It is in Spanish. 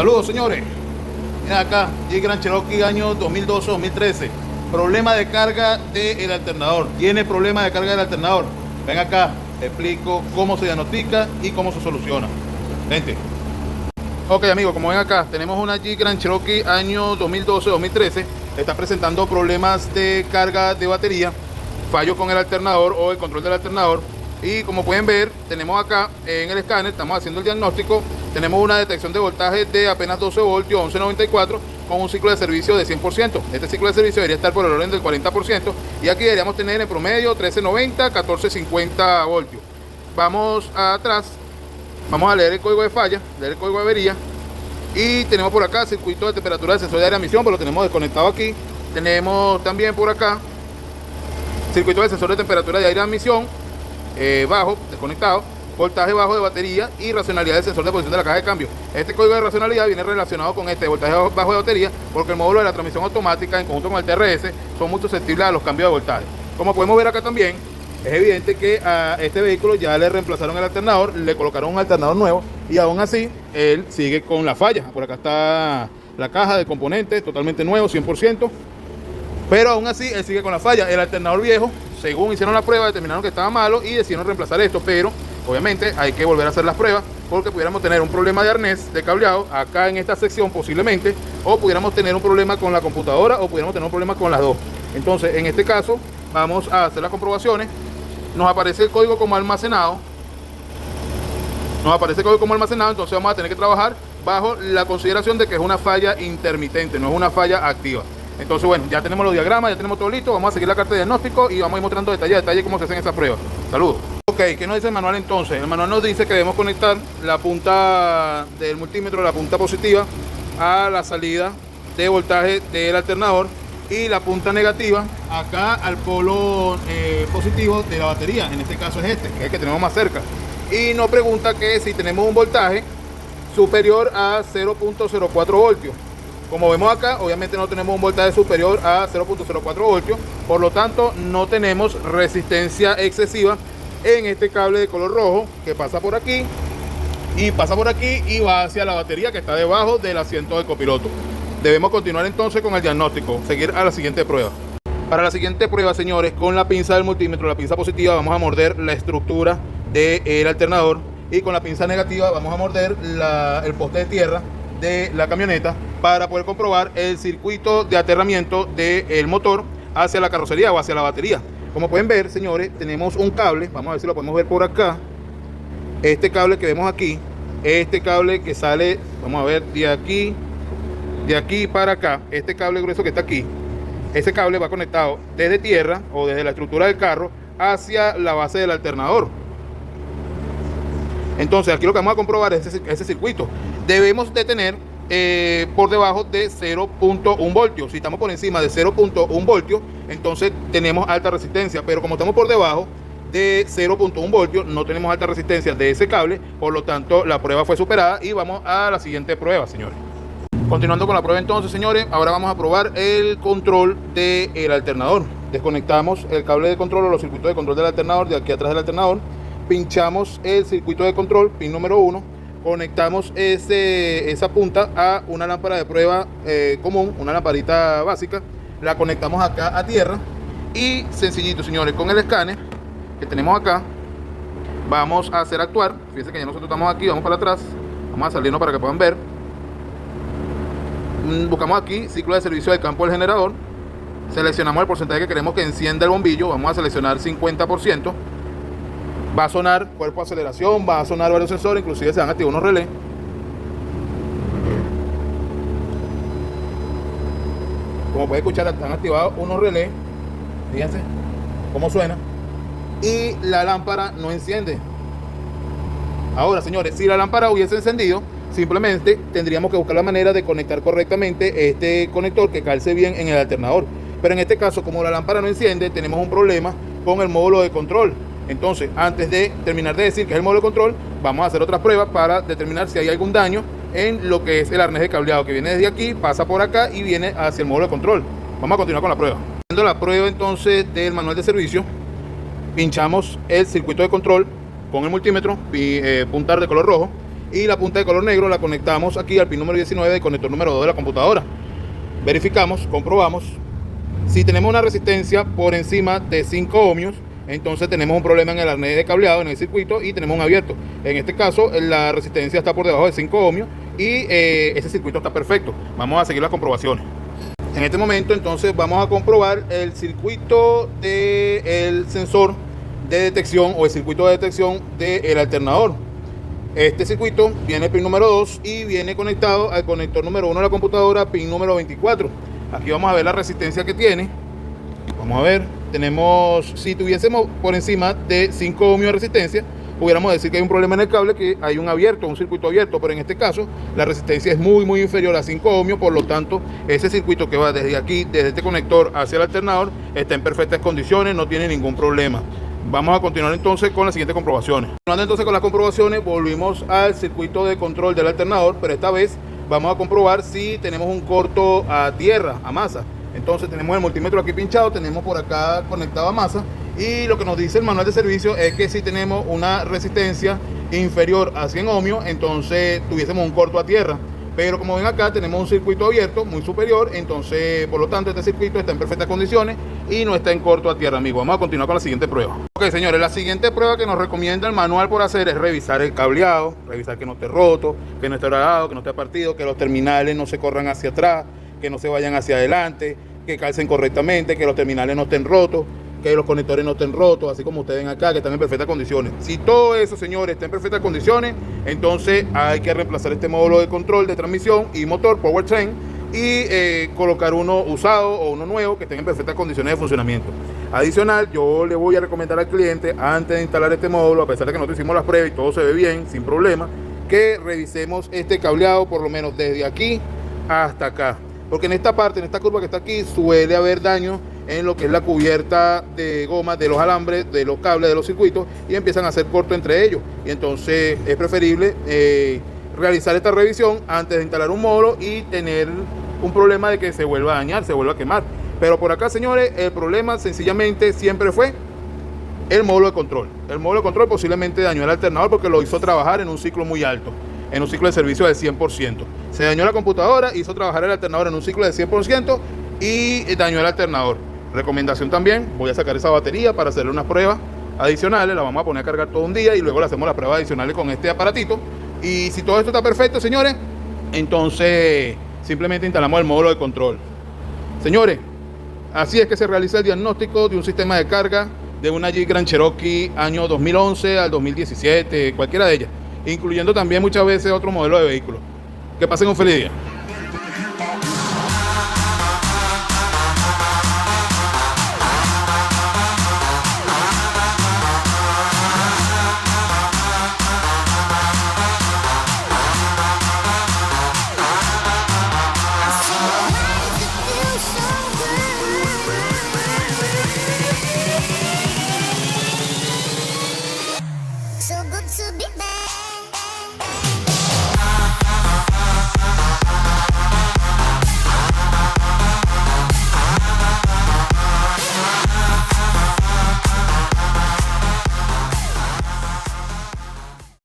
Saludos, señores. Miren acá, Jeep Grand Cherokee año 2012-2013. Problema de carga del alternador. Tiene problema de carga del alternador. Ven acá, te explico cómo se diagnostica y cómo se soluciona. Vente. Ok, amigos, como ven acá, tenemos una Jeep Grand Cherokee año 2012-2013. Está presentando problemas de carga de batería, fallos con el alternador o el control del alternador. Y como pueden ver, tenemos acá en el escáner, estamos haciendo el diagnóstico. Tenemos una detección de voltaje de apenas 12 voltios, 11.94, con un ciclo de servicio de 100%. Este ciclo de servicio debería estar por el orden del 40%. Y aquí deberíamos tener en promedio 13.90, 14.50 voltios. Vamos atrás, vamos a leer el código de falla, leer el código de avería. Y tenemos por acá circuito de temperatura del sensor de aire de admisión, pero lo tenemos desconectado aquí. Tenemos también por acá circuito del sensor de temperatura de aire de admisión, bajo, desconectado, voltaje bajo de batería y racionalidad del sensor de posición de la caja de cambio. Este código de racionalidad viene relacionado con este voltaje bajo de batería porque el módulo de la transmisión automática en conjunto con el TRS son muy susceptibles a los cambios de voltaje. Como podemos ver acá también, es evidente que a este vehículo ya le reemplazaron el alternador, le colocaron un alternador nuevo y aún así él sigue con la falla. Por acá está la caja de componentes totalmente nuevo, 100%, pero aún así él sigue con la falla. El alternador viejo, según hicieron la prueba, determinaron que estaba malo y decidieron reemplazar esto, pero obviamente hay que volver a hacer las pruebas porque pudiéramos tener un problema de arnés, de cableado, acá en esta sección posiblemente, o pudiéramos tener un problema con la computadora o pudiéramos tener un problema con las dos. Entonces, en este caso, vamos a hacer las comprobaciones. Nos aparece el código como almacenado. Entonces vamos a tener que trabajar bajo la consideración de que es una falla intermitente, no es una falla activa. Entonces, bueno, ya tenemos los diagramas, ya tenemos todo listo. Vamos a seguir la carta de diagnóstico y vamos a ir mostrando detalle a detalle cómo se hacen esas pruebas. Saludos. Ok, ¿qué nos dice el manual entonces? El manual nos dice que debemos conectar la punta del multímetro, la punta positiva, a la salida de voltaje del alternador y la punta negativa acá al polo positivo de la batería. En este caso es este, que es el que tenemos más cerca. Y nos pregunta que si tenemos un voltaje superior a 0.04 voltios. Como vemos acá, obviamente no tenemos un voltaje superior a 0.04 voltios, por lo tanto no tenemos resistencia excesiva en este cable de color rojo que pasa por aquí y va hacia la batería que está debajo del asiento del copiloto. Debemos continuar entonces con el diagnóstico, seguir a la siguiente prueba. Para la siguiente prueba, señores, con la pinza del multímetro, la pinza positiva, vamos a morder la estructura del alternador y con la pinza negativa vamos a morder el poste de tierra de la camioneta para poder comprobar el circuito de aterramiento del motor hacia la carrocería o hacia la batería. Como pueden ver, señores, tenemos un cable, vamos a ver si lo podemos ver por acá. Este cable que vemos aquí, este cable que sale, vamos a ver, de aquí para acá, este cable grueso que está aquí, ese cable va conectado desde tierra o desde la estructura del carro hacia la base del alternador. Entonces aquí lo que vamos a comprobar es ese circuito. Debemos de tener por debajo de 0.1 voltios. Si estamos por encima de 0.1 voltios, entonces tenemos alta resistencia, pero como estamos por debajo de 0.1 voltios, no tenemos alta resistencia de ese cable, por lo tanto la prueba fue superada y vamos a la siguiente prueba, señores. Continuando con la prueba entonces, señores, ahora vamos a probar el control del alternador. Desconectamos el cable de control o los circuitos de control del alternador de aquí atrás del alternador, pinchamos el circuito de control, pin número 1, conectamos esa punta a una lámpara de prueba común, una lamparita básica, la conectamos acá a tierra y sencillito, señores, con el escáner que tenemos acá vamos a hacer actuar. Fíjense que ya nosotros estamos aquí, vamos para atrás, vamos a salirnos para que puedan ver. Buscamos aquí ciclo de servicio del campo del generador, seleccionamos el porcentaje que queremos que encienda el bombillo, vamos a seleccionar 50%. Va a sonar cuerpo de aceleración, va a sonar varios sensores, inclusive se van a activar unos relés. Como pueden escuchar, están activados unos relés. Fíjense cómo suena. Y la lámpara no enciende. Ahora, señores, si la lámpara hubiese encendido, simplemente tendríamos que buscar la manera de conectar correctamente este conector que calce bien en el alternador. Pero en este caso, como la lámpara no enciende, tenemos un problema con el módulo de control. Entonces, antes de terminar de decir que es el módulo de control, vamos a hacer otras pruebas para determinar si hay algún daño en lo que es el arnés de cableado que viene desde aquí, pasa por acá y viene hacia el módulo de control. Vamos a continuar con la prueba. Haciendo la prueba entonces del manual de servicio, pinchamos el circuito de control con el multímetro puntar de color rojo y la punta de color negro la conectamos aquí al pin número 19 del conector número 2 de la computadora. Verificamos, comprobamos. Si tenemos una resistencia por encima de 5 ohmios, entonces tenemos un problema en el arnés de cableado, en el circuito, y tenemos un abierto. En este caso, la resistencia está por debajo de 5 ohmios y ese circuito está perfecto. Vamos a seguir las comprobaciones. En este momento, entonces, vamos a comprobar el circuito del sensor de detección o el circuito de detección del alternador. Este circuito viene el pin número 2 y viene conectado al conector número 1 de la computadora, pin número 24. Aquí vamos a ver la resistencia que tiene. Vamos a ver, tenemos, si tuviésemos por encima de 5 ohmios de resistencia, pudiéramos decir que hay un problema en el cable, que hay un abierto, un circuito abierto, pero en este caso la resistencia es muy inferior a 5 ohmios, por lo tanto ese circuito que va desde aquí, desde este conector hacia el alternador, está en perfectas condiciones, no tiene ningún problema. Vamos a continuar entonces con las siguientes comprobaciones. Continuando entonces con las comprobaciones, volvimos al circuito de control del alternador, pero esta vez vamos a comprobar si tenemos un corto a tierra, a masa. Entonces tenemos el multímetro aquí pinchado, tenemos por acá conectado a masa, y lo que nos dice el manual de servicio es que si tenemos una resistencia inferior a 100 ohmios, entonces tuviésemos un corto a tierra. Pero como ven acá, tenemos un circuito abierto muy superior, entonces por lo tanto este circuito está en perfectas condiciones y no está en corto a tierra, amigos. Vamos a continuar con la siguiente prueba. Ok, señores, la siguiente prueba que nos recomienda el manual por hacer es revisar el cableado, revisar que no esté roto, que no esté grabado, que no esté partido, que los terminales no se corran hacia atrás, que no se vayan hacia adelante, que calcen correctamente, que los terminales no estén rotos, que los conectores no estén rotos, así como ustedes ven acá, que están en perfectas condiciones. Si todo eso, señores, está en perfectas condiciones, entonces hay que reemplazar este módulo de control de transmisión y motor, powertrain, y colocar uno usado o uno nuevo que esté en perfectas condiciones de funcionamiento. Adicional, yo le voy a recomendar al cliente, antes de instalar este módulo, a pesar de que nosotros hicimos las pruebas y todo se ve bien, sin problema, que revisemos este cableado por lo menos desde aquí hasta acá. Porque en esta parte, en esta curva que está aquí, suele haber daño en lo que es la cubierta de goma de los alambres, de los cables, de los circuitos, y empiezan a hacer corto entre ellos. Y entonces es preferible realizar esta revisión antes de instalar un módulo y tener un problema de que se vuelva a dañar, se vuelva a quemar. Pero por acá, señores, el problema sencillamente siempre fue el módulo de control. El módulo de control posiblemente dañó el alternador porque lo hizo trabajar en un ciclo muy alto, en un ciclo de servicio del 100%. Se dañó la computadora, hizo trabajar el alternador en un ciclo del 100% y dañó el alternador. Recomendación también, voy a sacar esa batería para hacerle unas pruebas adicionales, la vamos a poner a cargar todo un día y luego le hacemos las pruebas adicionales con este aparatito. Y si todo esto está perfecto, señores, entonces simplemente instalamos el módulo de control. Señores, así es que se realiza el diagnóstico de un sistema de carga de una Jeep Grand Cherokee año 2011 al 2017, cualquiera de ellas, incluyendo también muchas veces otro modelo de vehículo. Que pasen un feliz día.